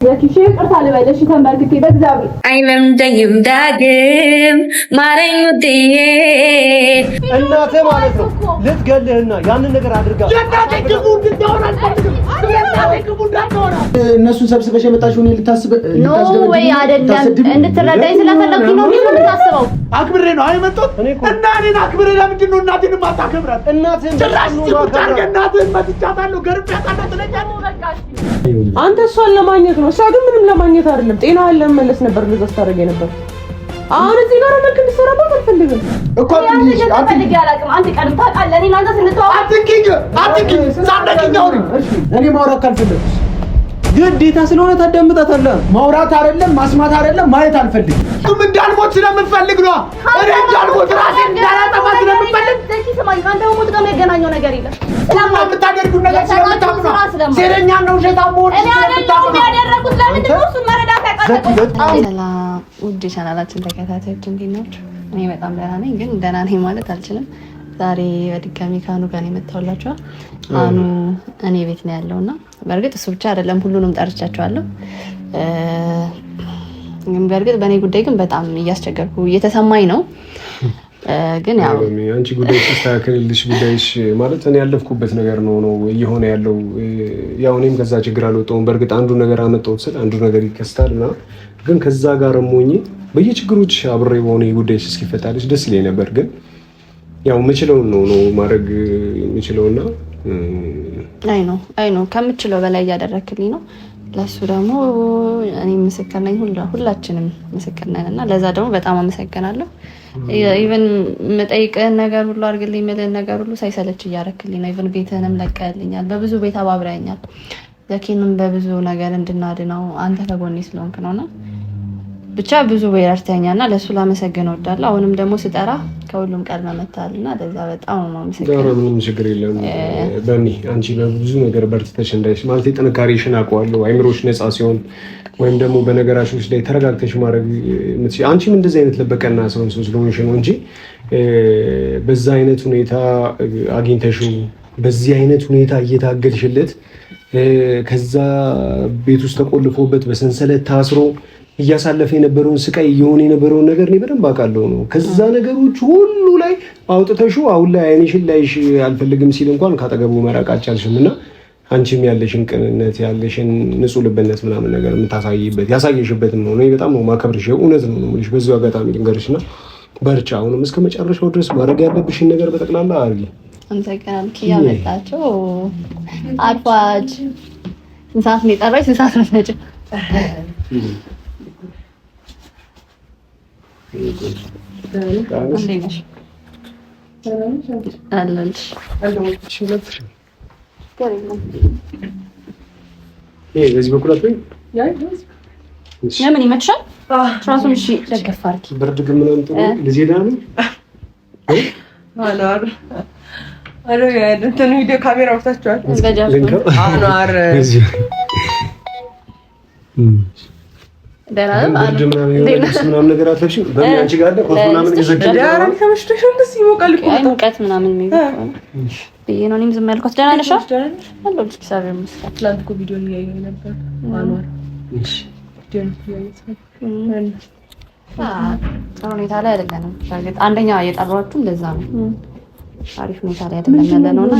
የኪሽ ይቅርታ ልበልሽ ተንበርክኬ በእግዚአብሔር አይለምደኝም ዳግም ማረኝ ውድዬ እናቴ ማለት ነው ልትገልህና ያንን ነገር አድርጋ የእናቴ ግቡ እንድታወራ አልፈልግም። እነሱን ሰብስበሽ የመጣሽው እኔ ልታስብ ነው ወይ አይደለም? እንድትረዳኝ ስለፈለኩኝ ነው የምታስበው። አክብሬ ነው አይመጣት እና እኔን አክብሬ ለምንድን ነው እናቴን ማታከብራት? እናቴን ጭራሽ ትቁጣር እናቴን መጥቻታለሁ ገርቤያታለሁ ትለኛለህ። አንተ እሷን ለማግኘት ነው፣ እሷ ግን ምንም ለማግኘት አይደለም። ጤናዋን ለመመለስ ነበር እንደዛ ስታደርግ ነበር። አሁን እዚህ ጋር መልክ እንድትሰራባት አልፈልግም እኮ አትፈልጊ አላውቅም። አንተ ቀድም ታውቃለህ። እኔ እናንተ ስንተዋወቅ አትንኪኝ ሳትነኪኝ አውሪ። እኔ ማውራት ካልፈለግሽ ግዴታ ስለሆነ ታዳምጣታለህ። ማውራት አይደለም ማስማት አይደለም ማየት አልፈልግም። ምን እንዳልሞት ስለምፈልግ ነው። እኔ እንዳልሞት ራሴን እንዳላጠፋ ስለምፈልግ ዘኪ ስማኝ፣ አንተ ሞት ጋር የሚያገናኘው ነገር የለም። ስለማታደርጉት ነገር ስለምታውቁ ነው። ሴረኛ ነው ሸጣም ሞት ስለምታውቁ ነው ያደረኩት። ለምንድን ነው እሱን መረዳት ያቃተው? ሰላም ውድ ቻናላችን ተከታታዮች እንዴት ናችሁ? እኔ በጣም ደህና ነኝ፣ ግን ደህና ነኝ ማለት አልችልም። ዛሬ በድጋሚ ካኑ ጋር የመጣሁላችሁ አኑ እኔ ቤት ነው ያለውና በእርግጥ እሱ ብቻ አይደለም ሁሉንም ጠርቻቸዋለሁ። ግን በእርግጥ በእኔ ጉዳይ ግን በጣም እያስቸገርኩ እየተሰማኝ ነው። ግን ያው አንቺ ጉዳይ ተስተካከልልሽ ጉዳይሽ ማለት እኔ ያለፍኩበት ነገር ነው እየሆነ ያለው። ያው እኔም ከዛ ችግር አልወጣሁም። በእርግጥ አንዱ ነገር አመጣሁት ስል አንዱ ነገር ይከስታልና ግን ከዛ ጋር ሞኝ በየችግሮች አብሬ በሆነ ጉዳይሽ እስኪፈታልሽ ደስ ይለኝ ነበር። ግን ያው የምችለውን ነው ማድረግ የምችለውና አይ ነው ከምችለው በላይ እያደረክልኝ ነው። ለሱ ደግሞ እኔ ምስክር ነኝ፣ ሁላችንም ምስክር ነን እና ለዛ ደግሞ በጣም አመሰግናለሁ። ኢቭን የምጠይቅህን ነገር ሁሉ አድርግልኝ የምልህን ነገር ሁሉ ሳይሰለች እያደረክልኝ ነው። ኢቭን ቤትህንም ለቀህልኛል፣ በብዙ ቤት አባብረኸኛል። ዘኪንም በብዙ ነገር እንድናድነው አንተ ከጎኔ ስለሆንክ ነውና ብቻ ብዙ በረርተኛና ለሱ ላመሰግን እወዳለሁ። አሁንም ደግሞ ስጠራ ከሁሉም ቀድመ መታልና ለዛ በጣም ነው የምሰግነው። ምንም ችግር የለም በእኔ አንቺ በብዙ ነገር በርትተሽ እንዳይሽ ማለት ጥንካሬሽን አውቀዋለሁ። አይምሮሽ ነፃ ሲሆን ወይም ደግሞ በነገራሾች ላይ ተረጋግተሽ ማድረግ የምትችይ አንቺም እንደዚህ አይነት ለበቀና ሰው ስለሆንሽ ነው እንጂ በዛ አይነት ሁኔታ አግኝተሽው በዚህ አይነት ሁኔታ እየታገልሽለት ከዛ ቤት ውስጥ ተቆልፎበት በሰንሰለት ታስሮ እያሳለፈ የነበረውን ስቃይ እየሆነ የነበረውን ነገር እኔ በደንብ አውቃለሁ ነው። ከዛ ነገሮች ሁሉ ላይ አውጥተሽው አሁን ላይ አይንሽን ላይሽ አልፈልግም ሲል እንኳን ካጠገቡ መራቅ አልቻልሽም እና አንቺም ያለሽን ቅንነት ያለሽን ንጹህ ልብነት ምናምን ነገር የምታሳይበት ያሳየሽበትም ነው። እኔ በጣም ነው ማከብርሽ። እውነት ነው የምልሽ። በዚሁ አጋጣሚ ልንገርሽና በርቻ። አሁንም እስከ መጨረሻው ድረስ ማድረግ ያለብሽን ነገር በጠቅላላ አድርጊ። አንተ ቀን ኪያ መጣቸው አርፋጅ እንሳት ነው ጠራሽ እንሳት ነው ነጭ በዚህ በኩል አትበይም? ለምን ይመችሻል? ትራሱን እሺ ደገፍ አድርጊ። ብርድ ግን ምናምን ጥሩ ልጄ ዳኑ አሎ እንትን ቪዲዮ ካሜራ ወጣችኋል። ብርድ ምናምን ነገር አትለብሽም? በምን አንቺ ጋር አይደል? ኮት ምናምን ይዘግጃል። ዳራን ከመሽተሻል ደስ ይሞቃል እኮ አይ ሙቀት ምናምን ብዬ ነው እኔም ዝም ያልኳት። ደህና ነሽ? አለሁ እግዚአብሔር ይመስገን። ትላንት እኮ ቪዲዮን እያየሁ ነበር። አንዋር እሺ ቪዲዮን እያየሁ ጥሩ ሁኔታ ላይ አይደለንም። በእርግጥ አንደኛ የጠራኋችሁ ለዛ ነው። አሪፍ ሁኔታ ላይ አይደለም ያለነው እና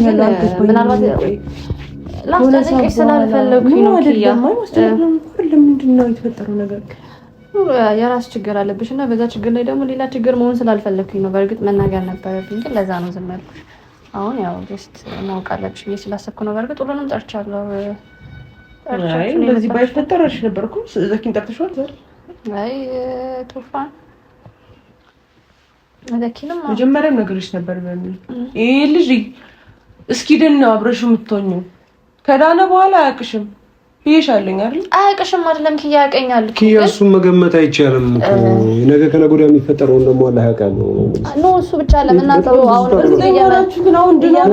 ምናልባት ላስጨንቅሽ ስላልፈለኩኝ ነው። ኪያ ለምንድን ነው የተፈጠረው ነገር? የራስ ችግር አለብሽ እና በዛ ችግር ላይ ደግሞ ሌላ ችግር መሆን ስላልፈለኩኝ ነው። በእርግጥ መናገር ነበረብኝ ግን ለዛ ነው ዝም ያልኩሽ። አሁን ያው ጀስት ማወቅ አለብሽ ብዬ ስላሰብኩ ነው። በእርግጥ ሁሉንም ጠርቻለሁ። አይ እንደዚህ ባይፈጠር እሺ ነበር እኮ። ዘኪን ጠርተሽዋል ዛሬ? አይ ቶፋን ዘኪንም መጀመሪያም ነገርሽ ነበር በሚል ይሄ ልጅ እስኪ ደህና አብረሽ የምትሆኚው ከዳነ በኋላ አያውቅሽም ብዬሻለኝ አይደል? አያውቅሽም አይደለም ኪያ ያውቀኛል። ኪያ እሱን መገመት አይቻልም እኮ ነገ ከነገ ወዲያ የሚፈጠረውን ደግሞ አላህ ያውቃል ነው እሱ ብቻ ለምናተው አሁን በዚህ ግን አሁን ድኗል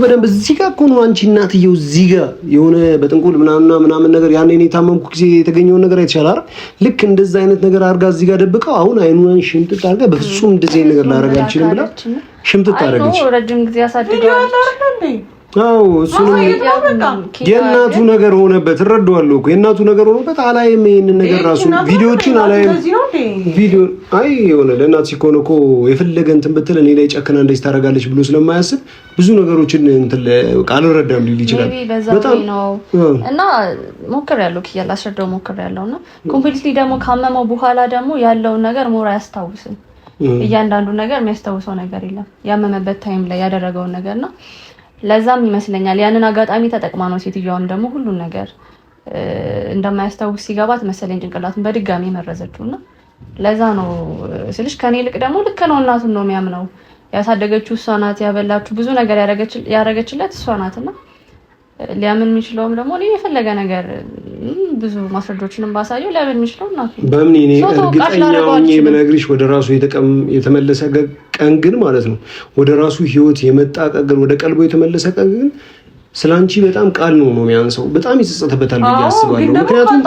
በደንብ እዚህ ጋር እኮ ነው አንቺ እናትየው እዚህ ጋር የሆነ በጥንቁል ምናምን ነገር ያኔ እኔ ታመምኩ ጊዜ የተገኘውን ነገር አይተሻል አይደል? ልክ እንደዛ አይነት ነገር አድርጋ እዚህ ጋር ደብቀው አሁን አይኑን ሽምጥጥ አድርጋ በፍጹም እንደዚህ አይነት ነገር ላደርግ አልችልም ብላ ሽምጥጥ አደረገች። ረጅም ጊዜ አሳድገዋለች አዎ እሱንም የእናቱ ነገር ሆነበት። እረዳዋለሁ እኮ የእናቱ ነገር ሆነበት። አላይም ይሄንን ነገር ራሱ ቪዲዮዎችን አላይም። ቪዲዮ አይ የሆነ ለእናት ሲኮን እኮ የፈለገ እንትን ብትል እኔ ላይ ጨክና እንደዚህ ታደርጋለች ብሎ ስለማያስብ ብዙ ነገሮችን እንትን አልረዳም ሊል ይችላል። በጣም ነው እና ሞክሬያለሁ ኪያ ላስረዳው ሞክሬያለሁና ኮምፕሊትሊ ደግሞ ካመመው በኋላ ደግሞ ያለውን ነገር ሞር አያስታውስም። እያንዳንዱ ነገር የሚያስታውሰው ነገር የለም ያመመበት ታይም ላይ ያደረገውን ነገርና ለዛም ይመስለኛል ያንን አጋጣሚ ተጠቅማ ነው ሴትዮዋም ደግሞ ሁሉን ነገር እንደማያስታውስ ሲገባት መሰለኝ ጭንቅላቱን በድጋሚ መረዘችውና ለዛ ነው ስልሽ ከኔ ልክ ደግሞ ልክ ነው እናቱን ነው የሚያምነው። ያሳደገችው እሷ ናት፣ ያበላችሁ ብዙ ነገር ያረገችለት እሷ ናትና ሊያምን የሚችለውም ደግሞ እኔ የፈለገ ነገር ብዙ ማስረጃዎችንም ባሳየው ሊያምን የሚችለው እናቱ በምን እኔ እርግጠኛ ሆኜ የምነግርሽ ወደ ራሱ የተመለሰ ቀን ግን ማለት ነው ወደ ራሱ ህይወት የመጣ ቀን ወደ ቀልቦ የተመለሰ ቀን ግን ስላንቺ በጣም ቃል ነው የሚያንሰው። በጣም ይጸጸትበታል ብዬ አስባለሁ። ምክንያቱም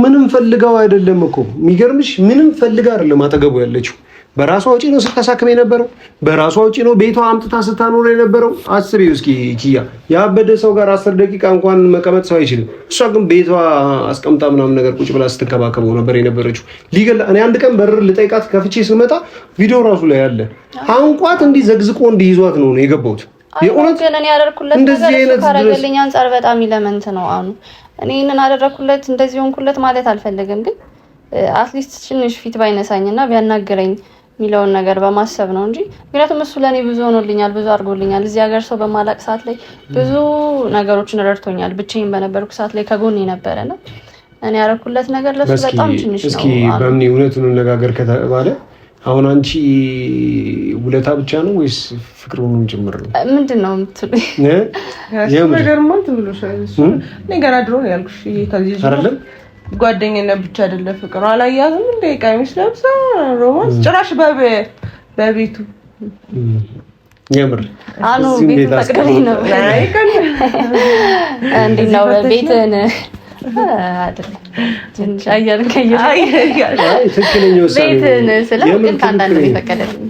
ምንም ፈልጋው አይደለም እኮ የሚገርምሽ ምንም ፈልጋ አይደለም አጠገቡ ያለችው በራሷ ወጪ ነው ስታሳክም የነበረው። በራሷ ወጪ ነው ቤቷ አምጥታ ስታኖር የነበረው። አስቢው እስኪ ኪያ ያበደ ሰው ጋር 10 ደቂቃ እንኳን መቀመጥ ሰው አይችልም። እሷ ግን ቤቷ አስቀምጣ ምናምን ነገር ቁጭ ብላ ስትከባከበው ነበር የነበረችው። እኔ አንድ ቀን በር ልጠይቃት ከፍቼ ስመጣ ቪዲዮ ራሱ ላይ አለ። አንቋት እንዲህ ዘግዝቆ እንዲይዟት ነው የገባሁት። የእውነት ግን እኔ ያደረኩለት ነገር እሱ ካረገልኝ አንፃር በጣም ኢለመንት ነው። አሁን እኔ እነን አደረኩለት እንደዚህ ሆንኩለት ማለት አልፈልግም፣ ግን አትሊስት ትንሽ ፊት ባይነሳኝና ቢያናገረኝ ሚለውን ነገር በማሰብ ነው እንጂ ምክንያቱም እሱ ለኔ ብዙ ሆኖልኛል፣ ብዙ አድርጎልኛል። እዚህ ሀገር ሰው በማላቅ ሰዓት ላይ ብዙ ነገሮችን ረድቶኛል። ብቻዬን በነበርኩ ሰዓት ላይ ከጎኔ ነበረና እኔ ያደረኩለት ነገር ለሱ በጣም ትንሽ ነው። እስኪ በምን እውነቱን እንነጋገር ከተባለ አሁን አንቺ ውለታ ብቻ ነው ወይስ ፍቅሩንም ጭምር ነው? ምንድነው የምትሉኝ? ነገርማ እንትን ብሎሻል። እኔ ገና ድሮ ነው ያልኩሽ ከዚህ አይደለም ጓደኝነት ብቻ አይደለም ፍቅር አላያዝም እንደ ቀሚስ ለብሳ ሮማንስ ጭራሽ በቤቱ የምር አኑ ቤቱ ተቀደኝ ነው እንዴ ነው ቤትን አይደለም ትንሽ አየር ትክክለኛው ቤትን ስለምን ካንዳንድ ነው የተቀደልኝ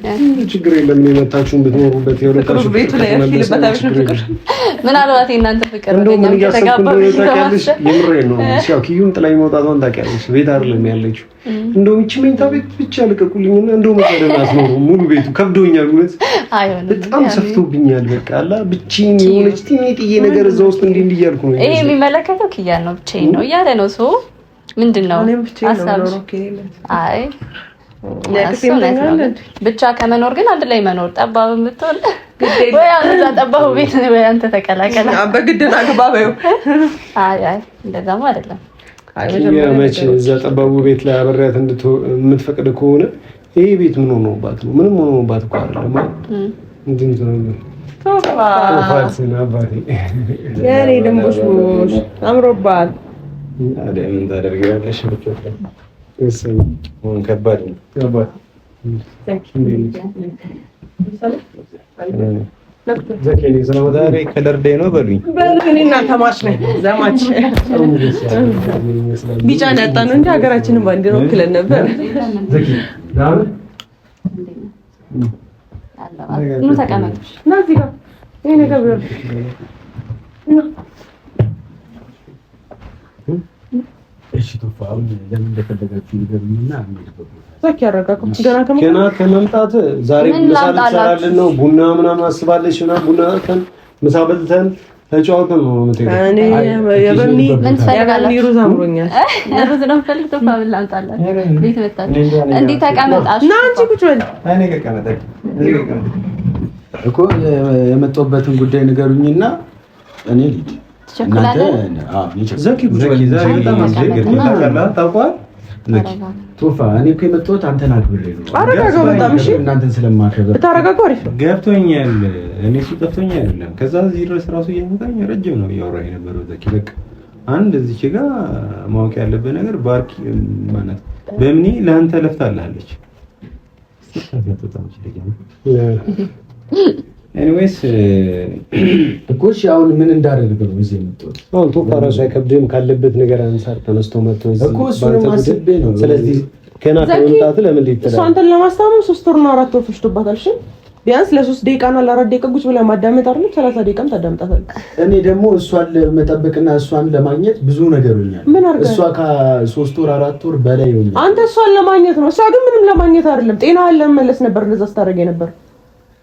ችግር የለም የመጣችሁን ብትኖሩበት የወለታችሁ ቤቱ ላይ ያልፊልበታሽ ፍቅር ምናልባት እናንተ ፍቅር እንደውም ታውቂያለሽ የምሬን ነው ሲያው ኪዩን ጥላኝ መውጣቷን ታውቂያለሽ ቤት አይደለም ያለችው እንደውም እቺ መኝታ ቤት ብቻ ልቀቁልኝና እንደውም መሰለኝ አስኖሩ ሙሉ ቤቱ ከብዶኛል ማለት አይሆንም በጣም ሰፍቶብኛል በቃ አላ ብቻዬን የሆነች ትንጥዬ ነገር እዛ ውስጥ እንዲህ እያልኩ ነው ይሄ የሚመለከተው ኪያን ነው ብቻዬን ነው እያለ ነው ሶ ምንድነው አሳብሽ አይ ብቻ ከመኖር ግን አንድ ላይ መኖር ጠባብ የምትሆን ወይ አንተ ጠባብ ቤት ወይ አንተ ተቀላቀለ በግድና ግባበው አይ እንደዛማ አይደለም መቼ እዛ ጠባቡ ቤት ላይ አበሪያት የምትፈቅድ ከሆነ ይሄ ቤት ምን ሆኖባት ነው? ምንም ሆኖባት እኮ አይደለም። እንዴት ነው ቶፋልስና አባቴ ያኔ ደምቦሽ አምሮባት አደም ታደርጋለሽ ብቻ እሰይ ሆን ከባድ ነው ዘኪኒ ስለማዳሪ ከለርዴ ነው በሉኝ በእኔና ተማች ነኝ ዘማች ቢጫ ነጣ ነው እንጂ ሀገራችንን ባንዲራ ወክለን ነበር ዘኪ ዳር ነው ተቀመጥሽ እና እዚህ ጋር ይሄ ነገር ብሎ እሺ ተፋው ለምን እንደፈለጋችሁ ይገርምና አምልከው ዘኪ ያረጋኩ ገና ከመምጣት ዛሬ ምሳሌ ሰራልን ነው ቡና ምናምን አስባለሽ እና ቡና ምሳ በልተን ተጫውተን ነው የምትሄደው። እኔ የበኒ ምን ትፈልጋለህ? ሩዝ አምሮኛል። ሩዝ ነው ፈልግ ተፋብል ላምጣላት ቤት መጣች እንዴ ተቀመጣሽ ና አንቺ ቁጭ በል እኔ ከቀመጠኝ እኮ የመጣሁበትን ጉዳይ ንገሩኝና እኔ ልሂድ። ዘኪ ቁጭ በል ዛሬ በጣም አስቸጋሪ ታውቃለህ ቶፋ እኔ እኮ የመጣሁት አንተን አክብሬ ነው። አረጋጋው በጣም እሺ እናንተን ስለማከብር ታረጋጋው አሪፍ ነው። ገብቶኛል። እኔ እሱ ገብቶኛል አይደለም። ከዛ እዚህ ድረስ ራሱ እየመጣኝ ረጅም ነው እያወራኝ የነበረው ዘኪ። በቃ አንድ እዚች ጋር ማወቅ ያለበት ነገር ባርኪ ማለት በእምኔ ለአንተ ለፍታለች። ኤኒዌይስ እኮ እሺ አሁን ምን እንዳደርግ ነው እዚህ የመጣሁት? አሁን ቶፋ ራሱ አይከብድም ካለበት ነገር አንፃር ተነስቶ መጥቶ እኮ እሱንም አስቤ ነው። ስለዚህ ገና ከመምጣት ለምን ይተላል? እሱ አንተን ለማስታመም 3 ወር እና 4 ወር ፈጅቶባታል። እሺ ቢያንስ ለ3 ደቂቃና ለ4 ደቂቃ ቁጭ ብለህ ማዳመጥ አይደለም 30 ደቂቃም ታዳምጣታለህ። እኔ ደግሞ እሷን ለመጠበቅና እሷን ለማግኘት ብዙ ነገር ሆኛል። እሷ ከ3 ወር 4 ወር በላይ ሆኛል። አንተ እሷን ለማግኘት ነው፣ እሷ ግን ምንም ለማግኘት አይደለም። ጤናህን ለመመለስ ነበር እንደዛ ስታደርግ ነበር።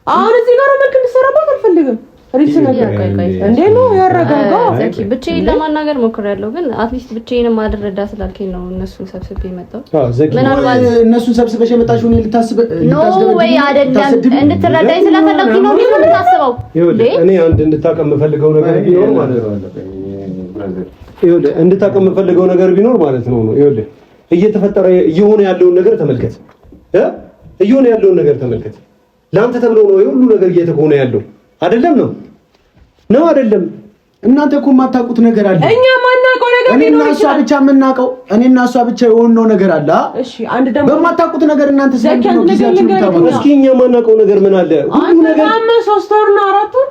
አሁን እዚህ ጋር መልክ እንድትሰራባት አልፈልግም። ሪስ ነገር እንዴ ነው ያረጋጋው። ዘኪ ብቻዬን ለማናገር ሞክሬያለሁ፣ ግን አትሊስት ብቻዬንም ማድረዳ ስላልከኝ ነው እነሱን ሰብስቤ የመጣው። ምናልባት እነሱን ሰብስበሽ የመጣሽው እኔ ነው ወይ አይደለም እንድትረዳኝ ስለፈለኩኝ ነው የምታስበው። እኔ አንድ እንድታቀም የምፈልገው ነገር ቢኖር ማለት ነው እንድታቀም የምፈልገው ነገር ቢኖር ማለት ነው ይኸውልህ እየተፈጠረ እየሆነ ያለውን ነገር ተመልከት እየሆነ ያለውን ነገር ተመልከት። ለአንተ ተብሎ ነው ሁሉ ነገር እየተሆነ ያለው አይደለም ነው አይደለም። እናንተ እኮ የማታውቁት ነገር አለ። እኛ ማናውቀው ነገር ቢኖር እሷ ብቻ የምናውቀው እኔና እሷ ብቻ የሆነው ነገር አለ። እሺ አንድ ደግሞ በማታውቁት ነገር እናንተ ስለምን ጊዜያችሁን እስኪ እኛ ማናውቀው ነገር ምን አለ? ሁሉ ነገር 3 ወርና 4 ወር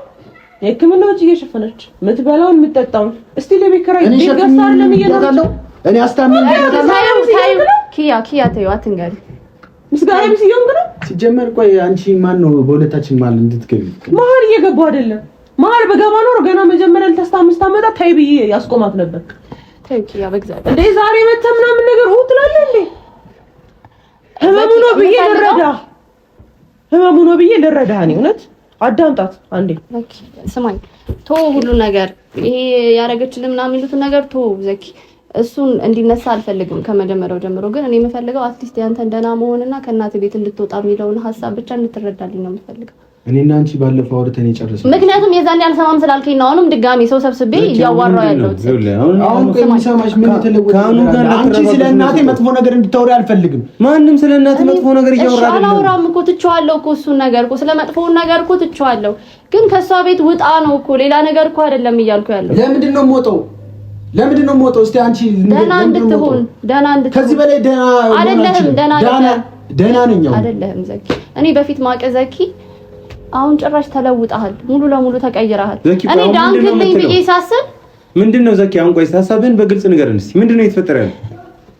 የሕክምና ወጪ እየሸፈነች የምትበላውን የምትጠጣውን እስቲ ለቤት ኪራይ ይገሳል ለሚየታለው እኔ አስታምኝ ኪያ ተይው አትንገሪ። ምስጋናም ሲሆን ግን ሲጀመር ቆይ አንቺ ማን ነው በሁለታችን ማል እንድትገቢ መሀል እየገባው አይደለም። መሀል በገባ ኖር ገና መጀመሪያ ልታስታምስት አመጣ ታይ ብዬ ያስቆማት ነበር። ታይ ኪያ በእግዚአብሔር እንዴ ዛሬ መተ ምናምን ነገር ትላለህ እንዴ? ህመሙ ነው ብዬ ልረዳ እኔ እውነት አዳምጣት አንዴ። ዘኪ ስማኝ ሁሉ ነገር ይሄ ያረገችልን ምናምን የሚሉትን ነገር ዘኪ እሱን እንዲነሳ አልፈልግም ከመጀመሪያው ጀምሮ። ግን እኔ የምፈልገው አትሊስት ያንተን ደህና መሆንና ከእናት ቤት እንድትወጣ የሚለውን ሀሳብ ብቻ እንድትረዳልኝ ነው የምፈልገው። እኔና አንቺ ባለፈው አውርተን የጨረስነው ምክንያቱም የዛኔ አልሰማም ስላልከኝ ነው። አሁንም ድጋሚ ሰው ሰብስቤ እያዋራው ያለው አሁን የሚሰማሽ ምን ተለወጠ? አንቺ ስለ እናቴ መጥፎ ነገር እንድታወሪ አልፈልግም። ማንም ስለ እናቴ መጥፎ ነገር እያወራ አይደለም። አላወራም እኮ ትቼዋለሁ እኮ እሱን ነገር እኮ ስለ መጥፎውን ነገር እኮ ትቼዋለሁ። ግን ከሷ ቤት ውጣ ነው እኮ ሌላ ነገር እኮ አይደለም እያልኩ ያለው። ለምንድን ነው የምወጣው? እስቲ አንቺ ደህና እንድትሆን ከዚህ በላይ ደህና አይደለህም። ደህና ነኝ አይደለህም ዘኪ። እኔ በፊት ማቀ ዘኪ አሁን ጭራሽ ተለውጠሃል፣ ሙሉ ለሙሉ ተቀይረሃል። እኔ ዳንግልኝ ብዬ ሳስብ ምንድነው ዘኪ? አሁን ቆይ ሀሳብህን በግልጽ ንገረን እስቲ። ምንድነው የተፈጠረ ያለው?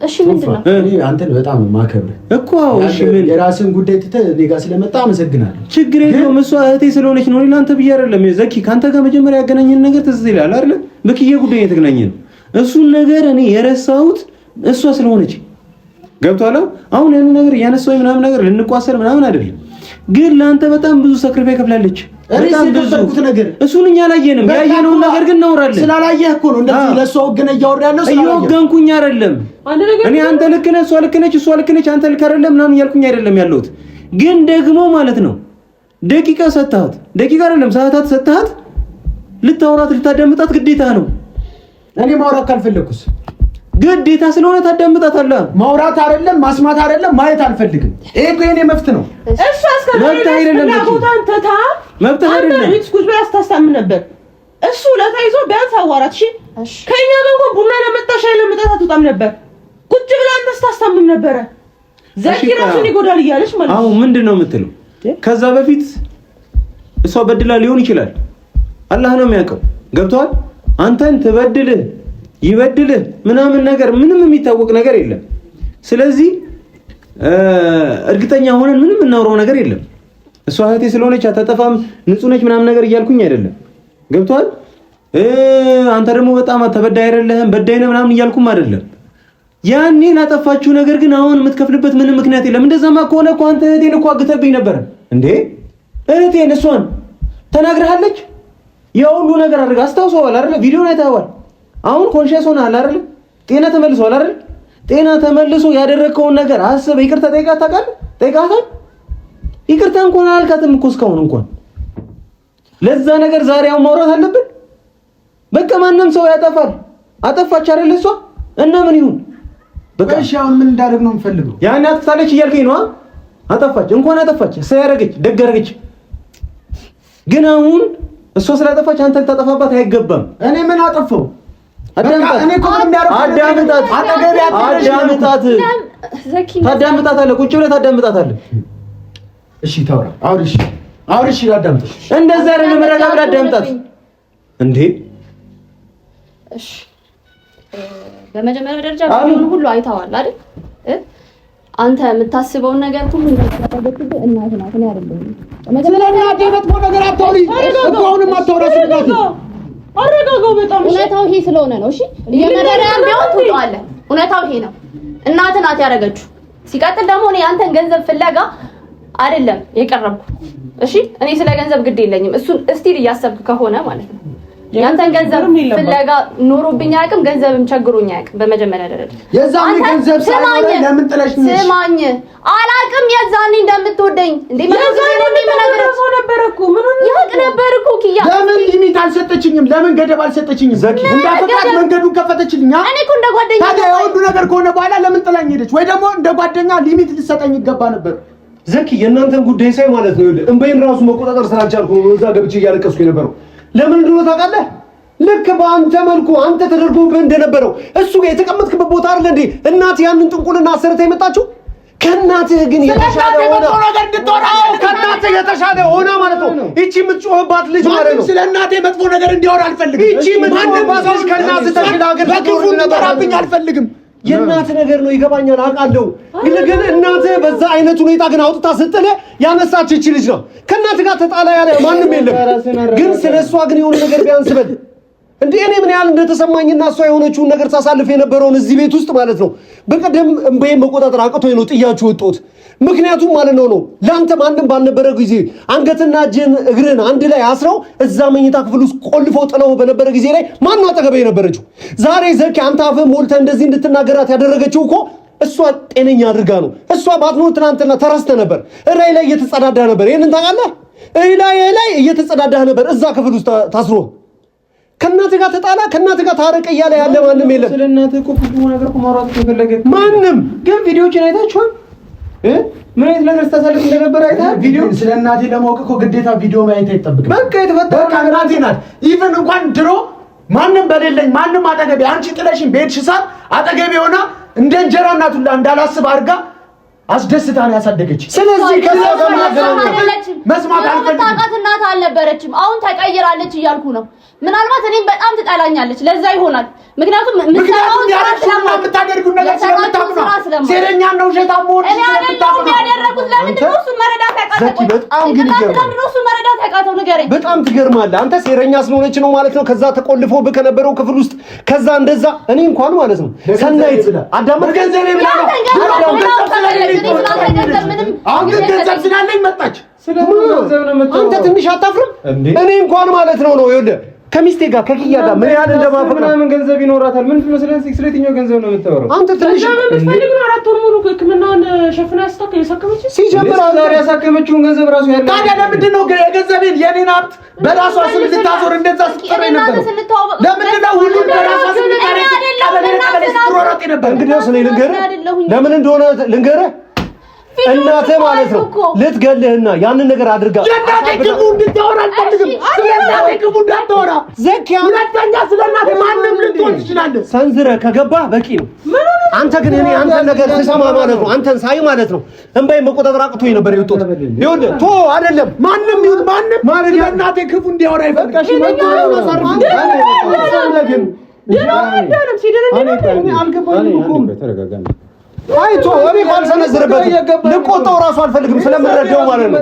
እሺ ምንድነው? እኔ አንተን በጣም ማከብር እኮ እሺ፣ ምን የራስን ጉዳይ ትተህ እኔ ጋር ስለመጣ አመሰግናለሁ። ችግር የለውም። እሷ እህቴ ስለሆነች ነው እናንተ ብዬ አይደለም ዘኪ። ካንተ ጋር መጀመሪያ ያገናኘን ነገር ትዝ ይላል አይደል? በክዬ ጉዳይ የተገናኘን እሱን ነገር እኔ የረሳሁት እሷ ስለሆነች ገብቷል። አሁን ያን ነገር ያነሳው ምናምን ነገር ልንቋሰል ምናምን አይደለም፣ ግን ለአንተ በጣም ብዙ ሰክሪፋይ ከፍላለች። በጣም ብዙ ነገር እሱን እኛ አላየንም። ያየነውን ነገር ግን እናወራለን። ስላላየህ እኮ ነው እንደዚህ ለሷ ወገነ እያወራ ያለው። እየወገንኩኝ አይደለም እኔ። አንተ ልክ ነህ፣ እሷ ልክ ነች፣ እሷ ልክ ነች፣ አንተ ልክ አይደለም ምናምን እያልኩኝ አይደለም ያለሁት። ግን ደግሞ ማለት ነው ደቂቃ ሰጣት፣ ደቂቃ አይደለም ሰዓታት ሰጣት፣ ልታወራት ልታዳምጣት ግዴታ ነው። እኔ ማውራት ካልፈለኩስ ግዴታ ስለሆነ ታዳምጣታለህ። ማውራት አይደለም ማስማት አይደለም ማየት አልፈልግም። ይሄ እኮ የኔ መፍት ነው። እሱ አስከባሪ ቦታን ተታ መብት አይደለም። ስኩዝ በያስታስተም ነበር እሱ ለታይዞ ቢያንስ አዋራት። እሺ ከኛ ጋር እንኳን ቡና ለመጣሽ ለመጣት አትወጣም ነበር። ቁጭ ብላ ታስታስተምም ነበረ። ዘኪ ራሱን ይጎዳል እያለች ማለት ነው። አሁን ምንድነው የምትለው? ከዛ በፊት እሷ በድላ ሊሆን ይችላል። አላህ ነው የሚያውቀው። ገብቷል። አንተን ትበድልህ ይበድልህ ምናምን ነገር ምንም የሚታወቅ ነገር የለም። ስለዚህ እርግጠኛ ሆነን ምንም እናወራው ነገር የለም። እሷ እህቴ ስለሆነች አታጠፋም ንጹህ ነች ምናምን ነገር እያልኩኝ አይደለም። ገብቷል። አንተ ደግሞ በጣም ተበዳይ አይደለህም በዳይ ነህ ምናምን እያልኩም አይደለም። ያኔ ላጠፋችሁ ነገር ግን አሁን የምትከፍልበት ምንም ምክንያት የለም። እንደዛማ ከሆነ እኮ አንተ እህቴን እኮ አግተብኝ ነበር እንዴ? እህቴን እሷን ተናግረሃለች። የሁሉ ነገር አድርጋ አስታውሰዋል አይደል? ቪዲዮን አይተኸዋል። አሁን ኮንሺየስ ሆነሃል አይደል? ጤና ተመልሷል አይደል? ጤና ተመልሶ ያደረከውን ነገር አስበህ ይቅርታ ጠይቃት ታውቃለህ? ጠይቃታል? ይቅርታ እንኳን አላልካትም እኮ እስካሁን እንኳን። ለዛ ነገር ዛሬ አሁን ማውራት አለብን? በቃ ማንም ሰው ያጠፋል። አጠፋች አይደል እሷ? እና ምን ይሁን በቃ። እሺ አሁን ምን እንዳደርግ ነው የምፈልገው? ያን አጥፍታለች እያልከኝ ነው? አጠፋች እንኳን አጠፋች፣ ሳያረገች ደግ አረገች። ግን አሁን እሷ ስላጠፋች አንተ ልታጠፋባት አይገባም። እኔ ምን አጠፋው? አዳምጣት። ታዳምጣታለህ፣ ቁጭ ብለህ ታዳምጣታለህ። እሺ ታውራ አውሪሽ አዳምጣት። እንደዛ አይደለም መረጋ ብለህ አዳምጣት እንዴ። እሺ በመጀመሪያ ደረጃ ቪዲዮውን ሁሉ አይተዋል አይደል? አንተ የምታስበውን ነገር ሁሉ እንደተደረገች እናት ናት። እኔ አይደለም ስለ እናቴ መጥፎ ነገር አታውሪ። አሁንም አታውራሽ እናቴ አረጋጋው። በጣም እውነታው ይሄ ስለሆነ ነው። እሺ እየመረረም ቢሆን ትውጣለህ። እውነታው ይሄ ነው። እናት ናት ያደረገችው። ሲቀጥል ደግሞ እኔ አንተን ገንዘብ ፍለጋ አይደለም የቀረብኩ። እሺ እኔ ስለ ገንዘብ ግድ የለኝም። እሱን እስቲል እያሰብክ ከሆነ ማለት ነው ያንተን ገንዘብ ፍለጋ ኖሮብኝ አያውቅም። ገንዘብም ቸግሮኝ አያውቅም። በመጀመሪያ ደረጃ የዛኔ ገንዘብ ሳይኖር ለምን ጥለሽ ነሽ? ስማኝ አላውቅም። የዛኔ እንደምትወደኝ እንዴ ሰው ነበር እኮ ምን ያውቅ ነበር እኮ ኪያ። ለምን ሊሚት አልሰጠችኝም? ለምን ገደብ አልሰጠችኝም? ዘኪ እንዳፈቃት መንገዱን ከፈተችልኝ። እኔ እኮ እንደ ጓደኛ ታዲያ የወዱ ነገር ከሆነ በኋላ ለምን ጥላኝ ሄደች? ወይ ደግሞ እንደ ጓደኛ ሊሚት ልትሰጠኝ ይገባ ነበር። ዘኪ የእናንተን ጉዳይ ሳይ ማለት ነው ይኸውልህ እንበይን ራሱ መቆጣጠር ስላልቻልኩ ነው እዛ ገብቼ እያለቀስኩ የነበረው። ለምን እንደሆነ ታውቃለህ? ልክ በአንተ መልኩ አንተ ተደርጎብህ እንደነበረው እሱ ጋር የተቀመጥክበት ቦታ አይደል እንዴ? እናትህ ያንን ጥንቁልና አሰርታ የመጣችው ከእናትህ ግን የተሻለ ሆነ ነገር እንድትወራ ከእናትህ የተሻለ ሆነ ማለት ነው። እቺ የምትጮህባት ልጅ ማለት ነው። ስለ እናቴ መጥፎ ነገር እንዲያወራ አልፈልግም። እቺ የምትጮህባት ልጅ ከእናትህ ተሽላ ሀገር በክፉ እንድትጠራብኝ አልፈልግም። የእናትህ ነገር ነው ይገባኛል፣ አውቃለሁ። ግን እናትህ በዛ አይነት ሁኔታ ግን አውጥታ ስትጥልህ ያነሳች እቺ ልጅ ነው። ከእናትህ ጋር ተጣላ ያለ ማንም የለም። ግን ስለሷ ግን የሆነ ነገር ቢያንስ በል እንዴ እኔ ምን ያህል እንደተሰማኝና እሷ የሆነችውን ነገር ሳሳልፍ የነበረውን እዚህ ቤት ውስጥ ማለት ነው። በቀደም እንበይም መቆጣጠር አቅቶኝ ነው ጥያችሁ ወጣሁት። ምክንያቱም ማለት ነው ላንተ ማንም ባልነበረ ጊዜ አንገትና እጅን እግርን አንድ ላይ አስረው እዛ መኝታ ክፍል ውስጥ ቆልፈው ጥለው በነበረ ጊዜ ላይ ማን ነው አጠገቤ የነበረችው? ዛሬ ዘኪ አንተ አፍህ ሞልተህ እንደዚህ እንድትናገራት ያደረገችው እኮ እሷ ጤነኛ አድርጋ ነው። እሷ ባትኖር ትናንትና ተረስተ ነበር፣ እራይ ላይ እየተጸዳዳ ነበር። ይሄንን ታውቃለህ? ላይ እየተጸዳዳ ነበር እዛ ክፍል ውስጥ ታስሮ። ከእናትህ ጋር ተጣላ፣ ከእናትህ ጋር ታረቀ እያለ ያለ ማንም የለም። ስለ እናትህ እኮ ብዙ ነገር እኮ ማውራት ተፈለገ ማንም ግን ቪዲዮችን አይታችኋል? ምን አይነት ነገር ስታሳልፍ እንደነበረ አይተሃል? ቪዲዮ ስለ እናቴ ለማወቅ እኮ ግዴታ ቪዲዮ ማየት አይጠብቅም። በቃ የተፈጠረ እናቴ ናት። ኢቭን እንኳን ድሮ ማንም በሌለኝ ማንም አጠገቤ አንቺ ጥለሽኝ በሄድሽ ሰዓት አጠገቤ ሆና እንደ እንጀራ እናት ሁላ እንዳላስብ አድርጋ አስደስታ ነው ያሳደገች። ስለዚህ መስማት አልፈልግም። እናት አልነበረችም፣ አሁን ተቀይራለች እያልኩ ነው። ምናልባት እኔም በጣም ትጠላኛለች፣ ለዛ ይሆናል። ምክንያቱም የምታደርጉት ነገር ስለምታውቁ ነው። ሴረኛ ነው ውሸታም ነው። እኔ አይደለም ያደረኩት። ለምንድን ነው እሱ መረዳት ያቃተው? በጣም ትገርማለህ አንተ። ሴረኛ ስለሆነች ነው ማለት ነው ከዛ ተቆልፎብህ ከነበረው ክፍል ውስጥ ከዛ እንደዛ እኔ እንኳን ማለት ነው ሰናይት አዳመጥ ገንዘብ ይብላል። አሁን ገንዘብ ስላለኝ መጣች። አንተ ትንሽ አታፍርም? እኔ እንኳን ማለት ነው ይኸውልህ ከሚስቴ ጋር ከኪያ ጋር ምን ያህል እንደማፈቅር ምናምን ገንዘብ ይኖራታል። ምን ስለየትኛው ገንዘብ ነው የምታወራው? አንተ ትንሽ ምን አራት ወር ሙሉ ሕክምናውን ሸፍና ያሳከመች ሲጀምር ዛሬ ያሳከመችውን ገንዘብ ራሱ ያለ ታዲያ ለምንድን ነው የገንዘቤን የኔን ሀብት በራሷ ስም ልታዞር እንደዛ ስትጠራ ነበር? ለምንድን ነው ሁሉ በራሷ ስም ልታዞር ስትሮጥ ነበር? እንግዲህ ስለይ ልንገርህ ለምን እንደሆነ ልንገርህ። እናትህ ማለት ነው ልትገልህና ያንን ነገር አድርጋ የእናቴ ክፉ እንድታወራ አልፈልግም። ስለእናቴ ክፉ እንዳታወራ ዘኪ። ሁለተኛ ስለእናቴ ማንም ልትሆን ትችላለህ። ሰንዝረህ ከገባህ በቂ ነው። አንተ ግን እኔ አንተን ነገር ስሰማ ማለት ነው አንተን ሳይ ማለት ነው እንባይ መቆጣጠር አቅቶኝ ነበር የወጣሁት። ይኸውልህ ቶ አይደለም ማንም ይሁን ማንም ማለት የእናቴ ክፉ እንዲያወራ ይፈልጋሽ አይቶ እኔ ባልሰነዝርበት ልቆጣው ራሱ አልፈልግም ስለምረዳው ማለት ነው።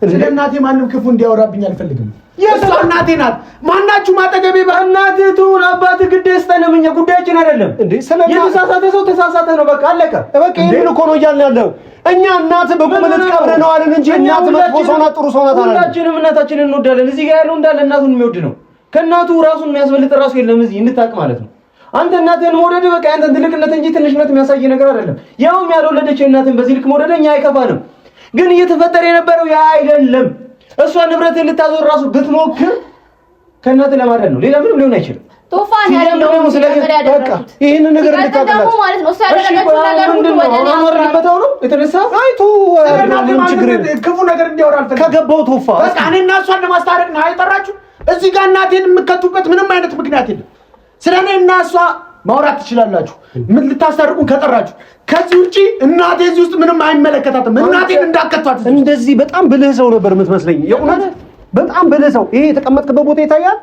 ስለ እናቴ ማንም ክፉ እንዲያወራብኝ አልፈልግም። የሷ እናቴ ናት። ማናችሁም አጠገቤ በእናትህ ትሁን አባትህ ግድ ይስጠንም። እኛ ጉዳያችን አይደለም እንዴ። የተሳሳተ ሰው ተሳሳተ ነው በቃ አለቀ። በቃ ይሄን እኮ ነው እያልን ያለው እኛ። እናትህ በቁመት ቀብረህ ነው አለን እንጂ እናትህ መጥፎ ሰው ናት ጥሩ ሰው ናት አላለም። ሁላችንም እናታችንን እንወዳለን። እዚህ ጋር ያለው እንዳለ እናቱን የሚወድ ነው። ከእናቱ ራሱን የሚያስበልጥ ራሱ የለም እዚህ እንድታቅ ማለት ነው። አንተ እናትህን መውደድ በቃ አንተ ትልቅነት እንጂ ትንሽነት የሚያሳይ ነገር አይደለም። ያውም ያልወለደች እናትህን በዚህ ልክ መውደድ እኛ አይከፋንም። ግን እየተፈጠረ የነበረው ያ አይደለም። እሷ ንብረትህን ልታዞር ራሱ ብትሞክር ከእናትህ ለማዳን ነው። ሌላ ምንም ሊሆን አይችልም። ቶፋን ያለው ነው በቃ ይሄን ነገር ልታቀላት ማለት ነው። ያደረገችው ነገር ሁሉ ወደ አኖርልበታው ነው የተነሳ አይቶ ክፉ ነገር እንዲያወራ አልፈልግም። ከገባው ቶፋ በቃ እኔና እሷን ለማስታረቅ ነው አይጠራችሁ። እዚህ ጋር እናቴን የምከቱበት ምንም አይነት ምክንያት የለም። ስለኔ እና እሷ ማውራት ትችላላችሁ፣ ምን ልታስታርቁን ከጠራችሁ። ከዚህ ውጪ እናቴ እዚህ ውስጥ ምንም አይመለከታትም። እናቴን እንዳከቷት። እንደዚህ በጣም ብልህ ሰው ነበር የምትመስለኝ። የእውነት በጣም ብልህ ሰው። ይሄ የተቀመጥክበት ቦታ ይታያል።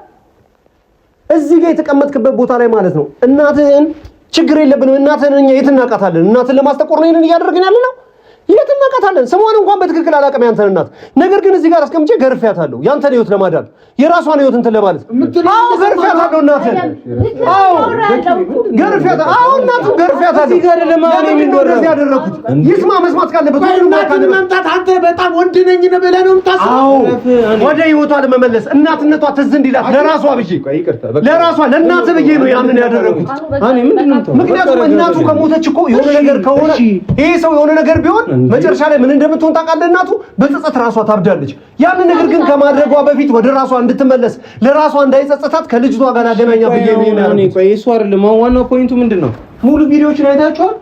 እዚህ ጋር የተቀመጥክበት ቦታ ላይ ማለት ነው እናትህን ችግር የለብንም። እናትህን እኛ የት እናውቃታለን? እናትህን ለማስጠቆር ነው ይሄንን እያደረግን ያለ ነው። የት እናውቃታለን? ስሟን እንኳን በትክክል አላውቅም ያንተን እናት። ነገር ግን እዚህ ጋር አስቀምጬ ገርፌያታለሁ፣ ያንተን ህይወት ለማዳን የራሷን ህይወት እንትን ለማለት። አዎ ገርፌያታለሁ እናትህን። አዎ ገርፌያታለሁ። አዎ እናትህን ገርፌያታለሁ። እዚህ ጋር ለማን እንደዚህ ያደረኩት ይስማ፣ መስማት ካለበት ሁሉ መምጣት። አንተ በጣም ወንድ ነኝ ነው ብለህ ነው የምታስበው? ወደ ህይወቷ ለመመለስ እናትነቷ ትዝ እንዲላት ለራሷ ብዬ ለራሷ ለእናትህ ብዬ ነው ያንን ያደረኩት። እኔ ምንድነው? ምክንያቱም እናቱ ከሞተች እኮ የሆነ ነገር ከሆነ ይሄ ሰው የሆነ ነገር ቢሆን መጨረሻ ላይ ምን እንደምትሆን ታውቃለህ? እናቱ በጸጸት ራሷ ታብዳለች። ያንን ነገር ግን ከማድረጓ በፊት ወደ ራሷ እንድትመለስ ለራሷ እንዳይጸጸታት ከልጅቷ ጋር አገናኛ ብዬ ነው ያለው። ቆይ እሱ አይደለም ዋናው ፖይንቱ ምንድነው? ሙሉ ቪዲዮዎችን አይታችኋል?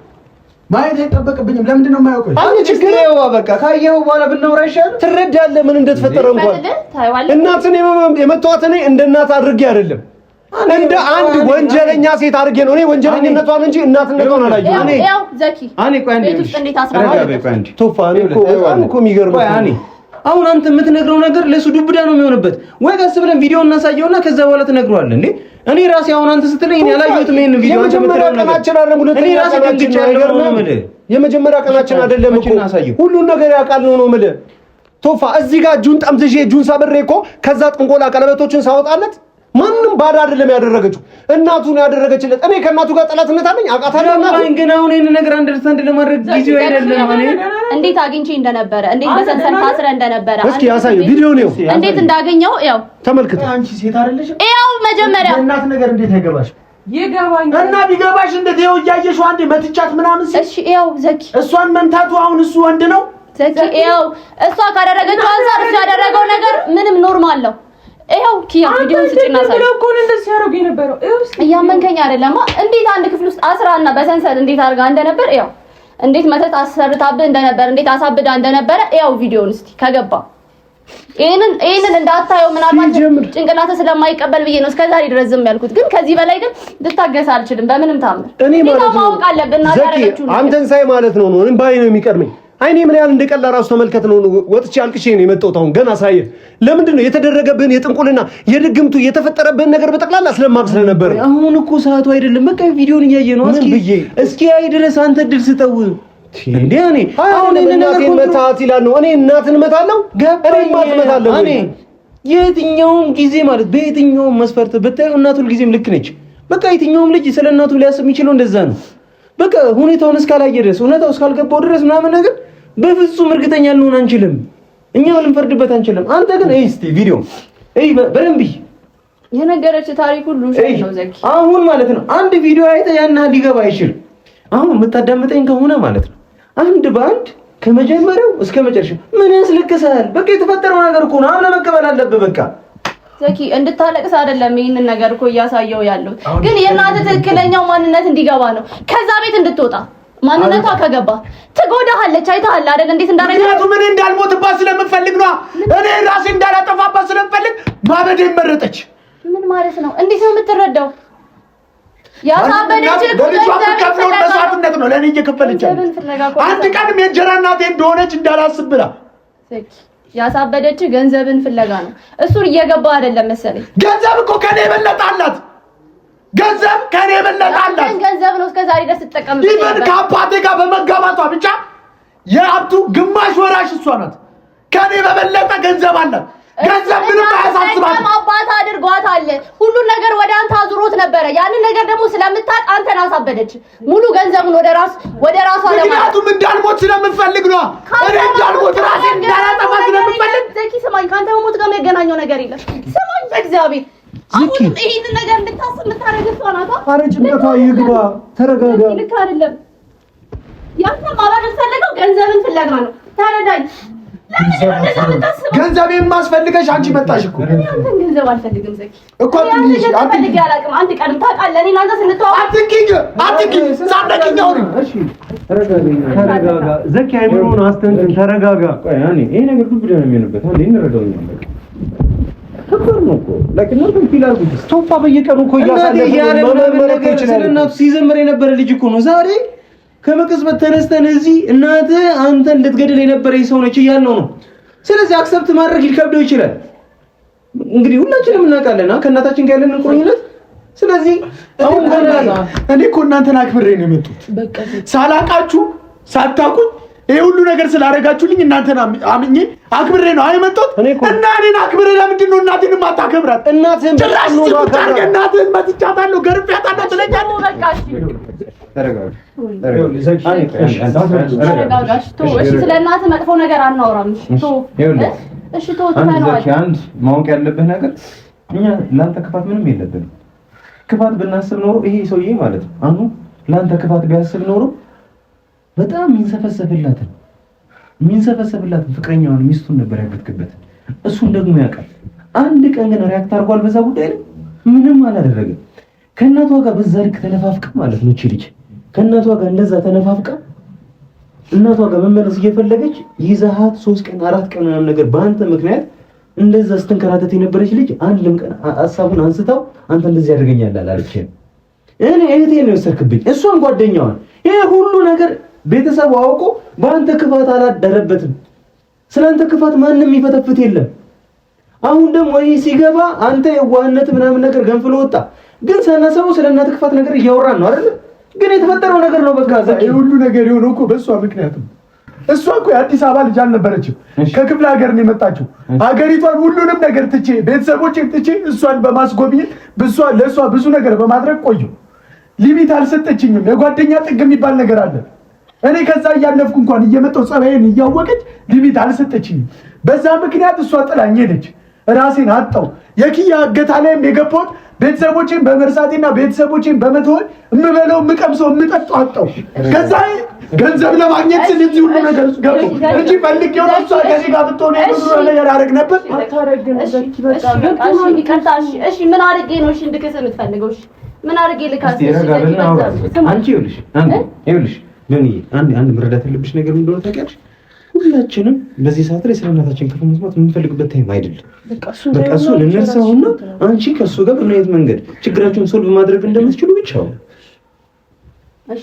ማየት አይጠበቅብኝም። ለምንድን ነው የማያውቀው? አንቺ ችግር ነው በቃ ካየኸው በኋላ ብናወራ ይሻላል። ትረዳለህ ምን እንደተፈጠረ እንኳን እናትን የመተዋት እኔ እንደ እናት አድርጌ አይደለም እንደ አንድ ወንጀለኛ ሴት አድርጌ ነው። እኔ ወንጀለኝነቷን እንጂ እናትነቷን አላየሁም። ያው ዘኪ ቆይ አንዴ ቤት ውስጥ እንዴት አስራራለሁ ቶፋ እኮ የሚገርመው አሁን አንተ የምትነግረው ነገር ለሱ ዱብዳ ነው የሚሆንበት። ወይ ቀስ ብለን ቪዲዮ እናሳየውና ከዛ በኋላ ትነግረዋለህ እንዴ። እኔ ራሴ አሁን አንተ ስትለኝ እኔ ያላየሁትም ይሄን ቪዲዮ አንተ የምትለው ነገር እኔ ራሴ ደንግጫለሁ ነው የምልህ። የመጀመሪያ ቀናችን አይደለም እኮ ሁሉን ነገር ያውቃል ነው የምልህ። ቶፋ እዚህ ጋር እጁን ጠምዝዤ እጁን ሰብሬ እኮ ከዛ ጥንቆላ ቀለበቶችን ሳወጣለት ማንንም ባዳ አይደለም ያደረገችው፣ እናቱ ነው ያደረገችለት። እኔ ከእናቱ ጋር ጠላትነት አለኝ አውቃታለሁ። እና ግን አሁን ይሄን ነገር አንደርስታንድ ለማድረግ ጊዜው አይደለም። እኔ እንዴት አግኝቼ እንደነበረ እንዴት በሰንሰል ታስረ እንደነበረ እስኪ ያሳየው ቪዲዮ ነው እንዴት እንዳገኘው ያው ተመልክተ። አንቺ ሴት አይደለሽ? ያው መጀመሪያ እናት ነገር እንዴት አይገባሽ? ይገባኝ እና ቢገባሽ እንዴት ይኸው እያየሽው አንዴ መትቻት ምናምን ሲል እሺ ያው ዘኪ እሷን መንታቱ አሁን እሱ ወንድ ነው ዘኪ። ያው እሷ ካደረገችው አንፃር እሱ ያደረገው ነገር ምንም ኖርማል ነው። ይሄው ኪያ ቪዲዮ ስጭና ሳይ እኮ ነው እንደዚህ ያደርጉ የነበረው። እያመንከኝ አይደለም? እንዴት አንድ ክፍል ውስጥ አስራና በሰንሰል እንዴት አድርጋ እንደነበር ያው እንዴት መተት አሰርታብህ እንደነበር እንዴት አሳብዳ እንደነበረ ያው ቪዲዮውን እስቲ ከገባ ይሄንን እንዳታየው ምናልባት ጭንቅላትህ ስለማይቀበል ብዬ ነው እስከዛሬ ድረስ ዝም ያልኩት። ግን ከዚህ በላይ ግን ልታገስ አልችልም በምንም ታምር። እኔ ማለት ነው ማወቅ አለብን እና ያደረገችው አንተን ሳይ ማለት ነው ነው ባይ ነው የሚቀርመኝ። አይኔ ምን ያህል እንደቀላ ራሱ ተመልከት ነው። ወጥቼ አልቅሼ ነው የመጣሁት። አሁን ገና ሳይል ለምንድን ነው የተደረገብህን የጥንቁልና የድግምቱ የተፈጠረብህን ነገር በጠቅላላ ስለማቅ ስለነበር። አሁን እኮ ሰዓቱ አይደለም። በቃ ቪዲዮን እያየ ነው። እስኪ አይ ድረስ አንተ ድል ስጠው እንዴ። እኔ አሁን እናቴን መታት ይላል ነው። እኔ እናትን እመታለሁ እኔ ማት እመታለሁ። እኔ የትኛውም ጊዜ ማለት በየትኛውም መስፈርት ብታየው እናቱ ሁልጊዜም ልክ ነች። በቃ የትኛውም ልጅ ስለ እናቱ ሊያስብ የሚችለው እንደዛ ነው። በቃ ሁኔታውን እስካላየ ድረስ እውነታው እስካልገባው ድረስ ምናምን ነገር በፍጹም እርግጠኛ ልንሆን አንችልም። እኛው ልንፈርድበት አንችልም። አንተ ግን እስቲ ቪዲዮ በደንብ የነገረች ታሪክ ሁሉ ነው ዘኪ። አሁን ማለት ነው አንድ ቪዲዮ አይተህ ያን ሊገባ አይችልም። አሁን የምታዳምጠኝ ከሆነ ማለት ነው አንድ በአንድ ከመጀመሪያው እስከ መጨረሻው ምን ያስለቅሳል? በቃ የተፈጠረው ነገር እኮ ነው። አሁን መቀበል አለብህ በቃ ዘኪ። እንድታለቅስ አይደለም ይሄንን ነገር እኮ እያሳየው ያለው፣ ግን የእናትህ ትክክለኛው ማንነት እንዲገባ ነው። ከዛ ቤት እንድትወጣ ማንነቷ ከገባ ትጎዳሃለች። አይተሃል አይደል እንዴት እንዳደረገ። ምን እንዳልሞትባት ስለምፈልግ ነው። እኔ ራሴ እንዳላጠፋባት ስለምፈልግ ማበዴ መረጠች። ምን ማለት ነው? እንዴት ነው የምትረዳው? ያሳበደች ከፍሎን መስዋዕትነት ነው ለእኔ እየከፈለች። አንድ ቀንም የእንጀራ እናቴ እንደሆነች እንዳላስብ ብላ ያሳበደች ገንዘብን ፍለጋ ነው። እሱን እየገባ አይደለም መሰለኝ። ገንዘብ እኮ ከኔ የበለጣላት ገንዘብ ከኔ የበለጣላት ገንዘብ ነው እስከዛሬ ድረስ ተጠቀምኩ። ይሄን ከአባቴ ጋር በመጋባቷ ብቻ የሀብቱ ግማሽ ወራሽ እሷ ናት። ከኔ በበለጠ ገንዘብ አላት። ገንዘብ ምንም አያሳስባትም። አባት አድርጓታል። ሁሉን ነገር ወደ አንተ አዙሮት ነበረ። ያንን ነገር ደግሞ ስለምታውቅ አንተን አሳበደች። ሙሉ ገንዘቡን ወደ ራሷ ለማለት ምክንያቱም እንዳልሞት ስለምፈልግ ነው። እኔ እንዳልሞት ራሴ እንዳላጠፋ ስለምፈልግ። ዘኪ ስማኝ፣ ካንተ መሞት ጋር የሚያገናኘው ነገር የለም። ስማኝ በእግዚአብሔር አሁን ይሄንን ነገር እንድታስብ የምታረግ እሷ ናት። ኧረ ጭንቀቷ ይግባ። ተረጋጋ። ልክ አይደለም። ያንተ ማባረር ፈለገው ገንዘብን ፍለጋ ነው። ተረዳኝ። ገንዘብ የማስፈልገሽ አንቺ መጣሽ እኮ። አንተን ገንዘብ አልፈልግም ዘኪ እኮ ትንሽ አትፈልግ ያላቅም አንድ ቀንም ታውቃለህ። እኔ እናንተ ስንተዋወቅ አትንኪኝ ሳትነኪኝ አውሪ። እሺ ተረጋጋ ዘኪ። አይምሮውን አስተንትን። ተረጋጋ። ቆይ ይሄ ነገር ዱብዳ ነው የሚሆንበት። አንዴ እንረዳውኛል። በቃ ከበር ነው እኮ ለኪን ነው ፊል አርጉት። ቶፋ በየቀኑ እኮ እያሳለፈ ስለናቱ ሲዘምር የነበረ ልጅ እኮ ነው ዛሬ ከመቅጽበት ተነስተን እዚህ እናት አንተን ልትገድል የነበረ ሰው ነች እያልነው ነው። ስለዚህ አክሰፕት ማድረግ ሊከብደው ይችላል። እንግዲህ ሁላችንም እናውቃለን ከእናታችን ጋር ያለን ቁርኝነት ስለዚህ አሁን እኔ እኮ እናንተን አክብሬ ነው የመጡት። ሳላቃችሁ ሳታቁኝ ይሄ ሁሉ ነገር ስላደረጋችሁልኝ እናንተን አምኜ አክብሬ ነው አይመጣሁት። እና እኔን አክብሬ ለምንድን ነው እናቴን የማታከብራት? እናትህን ጭራሽ ሲታርገ እናትህን መትቻታለሁ ገርፌያታለሁ ትለኛለህ። በቃ እሺ ስለ እናትህ መጥፎ ነገር አናወራም። እሺ አንድ ማወቅ ያለብህ ነገር እኛ ለአንተ ክፋት ምንም የለብንም። ክፋት ብናስብ ኖሮ ይሄ ሰውዬ ማለት ነው አሁን ለአንተ ክፋት ቢያስብ ኖሮ በጣም የሚንሰፈሰብላትን ፍቅረኛውን ሚስቱን ነበር ያገትክበት። እሱን ደግሞ ያውቃል። አንድ ቀን ግን ሪያክት አድርጓል በዛ ጉዳይ ላይ ምንም አላደረገም። ከእናቷ ጋር በዛ ልክ ተነፋፍቃ ማለት ነው እቺ ልጅ ከእናቷ ጋር እንደዛ ተነፋፍቃ እናቷ ጋር መመለስ እየፈለገች ይዛሃት 3 ቀን 4 ቀን ምናምን ነገር በአንተ ምክንያት እንደዛ ስትንከራተት የነበረች ልጅ አንድም ቀን ሐሳቡን አንስታው አንተ እንደዚህ ያደርገኛል አላለች። እኔ እህቴ ነው የወሰድክብኝ፣ እሷን ጓደኛዋን። ይሄ ሁሉ ነገር ቤተሰቡ አውቆ በአንተ ክፋት አላደረበትም። ስለአንተ ክፋት ማንም ይፈተፍት የለም። አሁን ደግሞ ይሄ ሲገባ አንተ የዋህነት ምናምን ነገር ገንፍሎ ወጣ። ግን ሳናሰበው ስለ እናት ክፋት ነገር እያወራን ነው አይደል? ግን የተፈጠረው ነገር ነው። በቃ ይሄ ሁሉ ነገር የሆነው እኮ በእሷ ምክንያት ነው። እሷ እኮ የአዲስ አበባ ልጅ አልነበረችም። ከክፍለ ሀገር ነው የመጣችው። ሀገሪቷን ሁሉንም ነገር ትቼ ቤተሰቦቼን ትቼ እሷን በማስጎብኘት ለእሷ ብዙ ነገር በማድረግ ቆዩ። ሊሚት አልሰጠችኝም። የጓደኛ ጥግ የሚባል ነገር አለ። እኔ ከዛ እያለፍኩ እንኳን እየመጣሁ ጸባይን እያወቀች ሊሚት አልሰጠችኝም። በዛ ምክንያት እሷ ጥላኝ ሄደች። ራሴን አጣው። የኪያ እገታ ላይም የገባሁት ቤተሰቦቼን በመርሳቴና ቤተሰቦቼን በመተወል የምበለው የምቀምሰው የምጠጣው አጣው። ከዛ ገንዘብ ለማግኘት ስል እዚህ ሁሉ ነገር ገቡ እንጂ ፈልጌው ነው። እሷ ከኔ ጋር ብትሆን የብዙ ነገር አደረግ ነበር። እሺ ምን አድርጌ ነው እሺ እንድክስ የምትፈልገው? እሺ ምን አድርጌ ልካስ? አንቺ ይኸውልሽ ምን አንድ መረዳት ያለብሽ ነገር ምን እንደሆነ ታውቂያለሽ? ሁላችንም በዚህ ሰዓት ላይ ስለ እናታችን ክፉ መስማት የምንፈልግበት ታይም አይደለም። በቃ እሱን እንርሳውና አንቺ ከእሱ ጋር በምን አይነት መንገድ ችግራችሁን ሶልቭ ማድረግ እንደምትችሉ ብቻ ነው። እሺ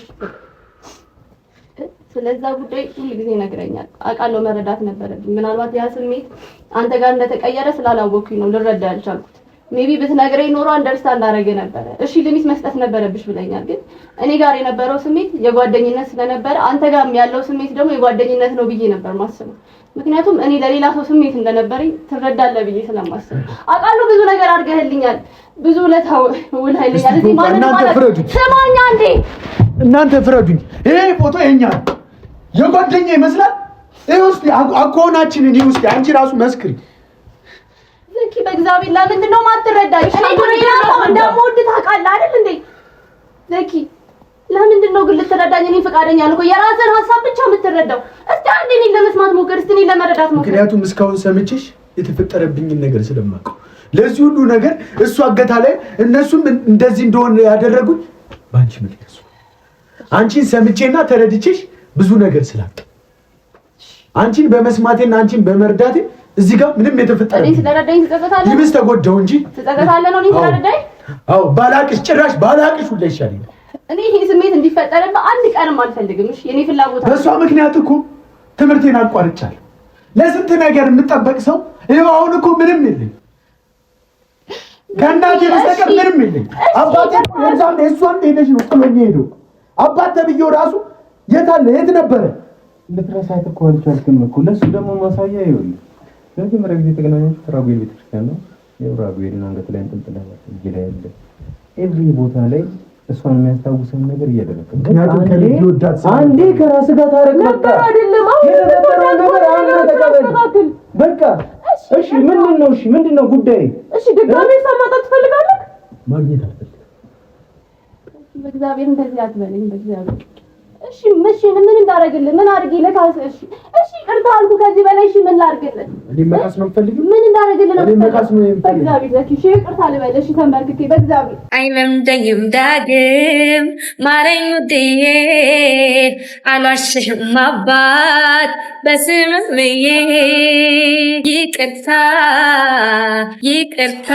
ስለዛ ጉዳይ ሁሉ ጊዜ ይነግረኛል። አውቃለሁ፣ መረዳት ነበረብኝ። ምናልባት ያ ስሜት አንተ ጋር እንደተቀየረ ስላላወኩኝ ነው ልረዳ ያልቻልኩት። ሜቢ ብትነግረኝ ኖሮ አንደርስታንድ አደረገ ነበረ። እሺ ሊሚት መስጠት ነበረብሽ ብለኛል። ግን እኔ ጋር የነበረው ስሜት የጓደኝነት ስለነበረ አንተ ጋር ያለው ስሜት ደግሞ የጓደኝነት ነው ብዬ ነበር ማስበው። ምክንያቱም እኔ ለሌላ ሰው ስሜት እንደነበረኝ ትረዳለህ ብዬ ስለማስብ አውቃለሁ። ብዙ ነገር አድርገህልኛል፣ ብዙ ለታው ውልሃይልኛል። እዚህ ማለት ሰማኛ እንዴ እናንተ ፍረዱኝ። ይሄ ፎቶ የኛ የጓደኛ ይመስላል። ይሄ ውስጥ አኮናችንን ይሄ ውስጥ አንቺ ራሱ መስክሪ። ዘኪ በእግዚአብሔር ለምንድን ነው የማትረዳኝ? እኔ እንደምወድ ታውቃለህ አይደል እንዴ? ዘኪ ለምንድን ነው ግን ልትረዳኝ እኔ ፈቃደኛ አልኩ። የራስህን ሀሳብ ብቻ የምትረዳው። እስቲ አንዴ እኔን ለመስማት ሞክር፣ እስቲ እኔን ለመረዳት ሞክር። ምክንያቱም እስካሁን ሰምቼሽ የተፈጠረብኝን ነገር ስለማውቀው ለዚህ ሁሉ ነገር እሱ አገታ ላይ እነሱም እንደዚህ እንደሆነ ያደረጉኝ ባንቺ ምክንያት ነው። አንቺን ሰምቼና ተረድቼሽ ብዙ ነገር ስላጣ አንቺን በመስማቴና አንቺን በመርዳቴ እዚህ ጋር ምንም የተፈጠረ እኔ ስለረዳኝ ትጸጸታለህ? ይብስ ተጎዳው እንጂ ትጸጸታለህ ነው? እኔ ስለረዳኝ? አዎ ባላቅሽ፣ ጭራሽ ባላቅሽ ሁሉ ይሻለኝ። እኔ ይሄ ስሜት እንዲፈጠርብህ አንድ ቀንም አልፈልግም። እሺ የኔ ፍላጎት በሷ ምክንያት እኮ ትምህርቴን አቋርጫለሁ። ለስንት ነገር የምጠበቅ ሰው ይኸው አሁን እኮ ምንም የለኝ። ከእናቴ በስተቀር ምንም የለኝ። አባቴ እሷን ሄደሽ ነው ጥሎኝ ሄዶ አባት ተብዬው ራሱ የት አለ? የት ነበረ? ልትረሳት እኮ አልቻልክም እኮ። ለእሱ ደግሞ ማሳያ ይኸውልህ፣ ለመጀመሪያ ጊዜ የተገናኛችሁት ራጉኤል ቤተክርስቲያን ነው። የራጉኤልን አንገት ላይ እንጥልጥለህ እጅ ላይ ያለ ኤቭሪ ቦታ ላይ እሷን የሚያስታውሰን ነገር እያደረግህ አንዴ ከራስህ ጋር ታረቅ ነበር አይደለም? አሁን የተፈጠረው ነገር አንተ ተቀበል በቃ። እሺ ምንድነው? እሺ ምንድነው ጉዳይ? እሺ ድጋሜ ማጣት ትፈልጋለህ? ማግኘት አልፈልግም። በእግዚአብሔር እንደዚህ አትበለኝ። በእግዚአብሔር እሺ መቼ ምን እንዳደረግልህ ምን አድርጌልህ? እሺ እሺ ቅርታ አልኩ። ከዚህ በላይ እሺ ምን ላድርግልህ? እኔ መካስ ነው የምፈልገው። ምን እንዳደረግልህ ነው? እኔ መካስ ነው የምፈልገው። በእግዚአብሔር ዘኪ እሺ ቅርታ ልበልህ። እሺ ተንበርክኬ በእግዚአብሔር አይለምደኝም ዳግም ማረኝ ውዴ፣ አልዋሽህም አባት በስምህ ብዬ ይቅርታ ይቅርታ።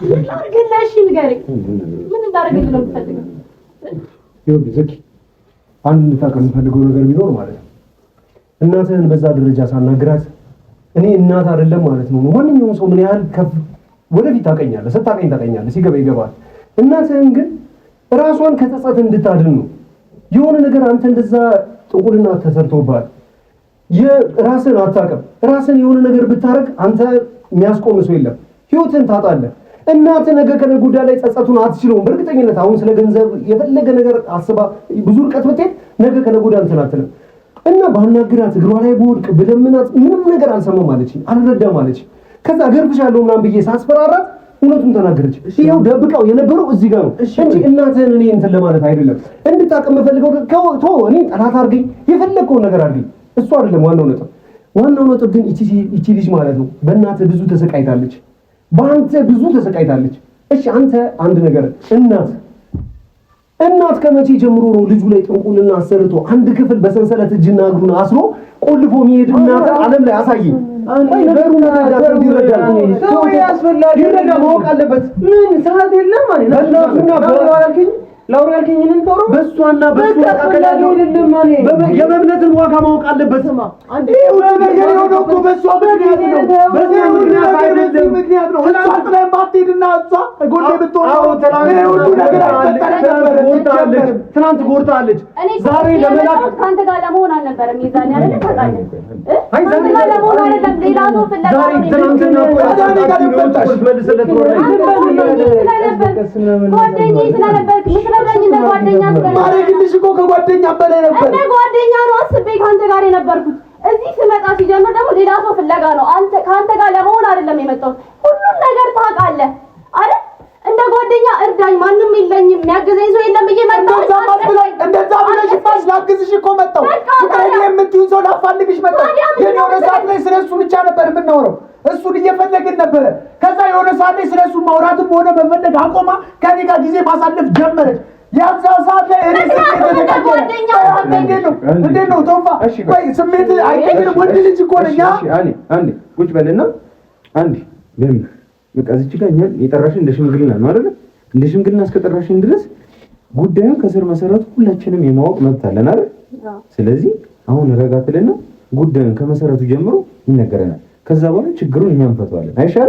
ምን ላድርግልህ? እሺ ንገረኝ። ምን እንዳደረግልህ ነው የምትፈልገው? ይኸውልህ ዘኪ፣ አንድ እንድታውቅ የምፈልገው ነገር ቢኖር ማለት ነው እናትህን በዛ ደረጃ ሳናግራት እኔ እናት አይደለም ማለት ነው ማንኛውም ሰው ምን ያህል ወደፊት ታውቀኛለህ፣ ስታውቀኝ ታውቀኛለህ፣ ሲገባ ይገባል። እናትህን ግን ራሷን ከጸጸት እንድታድን ነው። የሆነ ነገር አንተ እንደዛ ጥቁልና ተሰርቶባል፣ የራስን አታውቅም። ራስን የሆነ ነገር ብታረግ አንተ የሚያስቆም ሰው የለም፣ ህይወትን ታጣለህ። እናትህ ነገ ከነገ ወዲያ ላይ ጸጸቱን አትችለውም በእርግጠኝነት። አሁን ስለ ገንዘብ የፈለገ ነገር አስባ ብዙ ርቀት ብትሄድ ነገ ከነገ ወዲያ እንትን አትልም። እና ባናግራት እግሯ ላይ በወድቅ ብለምናት ምንም ነገር አልሰማም አለችኝ፣ አልረዳም አለችኝ። ከዛ ገርፍሻለሁ ምናምን ብዬ ሳስፈራራት እውነቱን ተናገረች። ይሄው ደብቃው የነበረው እዚህ ጋር ነው እንጂ እናትህን እኔ እንትን ለማለት አይደለም። እንድታውቅ የምፈልገው እኔ ጠላት አድርገኝ የፈለግከውን ነገር አድርገኝ፣ እሱ አይደለም ዋናው ነጥብ። ዋናው ነጥብ ግን እቺ ልጅ ማለት ነው በእናትህ ብዙ ተሰቃይታለች፣ በአንተ ብዙ ተሰቃይታለች። እሺ አንተ አንድ ነገር እናት ከመቼ ጀምሮ ነው ልጁ ላይ ጥንቁልና አሰርቶ አንድ ክፍል በሰንሰለት እጅና እግሩን አስሮ ቆልፎ የሚሄድ እናት ዓለም ላይ አሳየኝ። አይ ነገሩን ይረዳ ማወቅ አለበት። ምን ሰዓት የለም ማለት ነው። እናቱና ላውራ ያልከኝን ተወሮ በሷና በሱ መካከል ያለው የመብለትን ዋጋ ማወቅ አለበት። ይሄው ነገር የሆነው እኮ በሷ ምክንያት ነው። በዚህ ምክንያት ነው። እሷ ላይ ባትሄድና እሷ ጎኔ ብትሆን ሁሉ ነገር አይፈጠርም። ትናንት ጎርታለች። ዛሬ ለመላክ ካንተ ጋር ለመሆን አልነበረም ይዛኔ አይደል? ታውቃለህ ካንተ ጋር ለመሆን አይደለም ሌላ ሰው ፍለጋ ነው። ትናንትና ማረግልሽ እኮ ከጓደኛ በላይ ነበር። እንደ ጓደኛ ነው አስቤ ካንተ ጋር የነበርኩት። እዚህ ስመጣ ሲጀምር ደግሞ ሌላ ሰው ፍለጋ ነው። ካንተ ጋር ለመሆን አይደለም የመጣሁት። ሁሉም ነገር ታውቃለህ አይደል? እንደ ጓደኛ እርዳኝ፣ ማንም የለኝም፣ የሚያግዘኝ ሰው የለም ብዬ መጣሁ። እንደዛ ብለሽ ባስ ላግዝሽ እኮ መጣሁ። እኔ የምትይው ሰው ላፋልግሽ መጣሁ። ግን የሆነ ሰዓት ላይ ስለሱ ብቻ ነበር የምናወራው። እሱን እየፈለግን ነበረ። ከዛ የሆነ ሰዓት ላይ ስለሱ ማውራትም ሆነ መፈለግ አቆማ። ከኔ ጋር ጊዜ ማሳለፍ ጀመረች። ያዛ ሰዓት ላይ እኔ እንዴት ነው ቶፋ? ቆይ ስሜት አይቀርም። ወንድ ልጅ እኮ ነኝ። አንዴ ቁጭ በልና አንዴ ለምን በቃ እዚህ ጋር እኛን የጠራሽን እንደ ሽምግልና ነው አይደል? እንደ ሽምግልና እስከጠራሽን ድረስ ጉዳዩን ከስር መሰረቱ ሁላችንም የማወቅ መብት አለን አይደል? ስለዚህ አሁን ረጋትልና ጉዳዩን ከመሰረቱ ጀምሮ ይነገረናል። ከዛ በኋላ ችግሩን እኛ እንፈታዋለን። አይሻልም?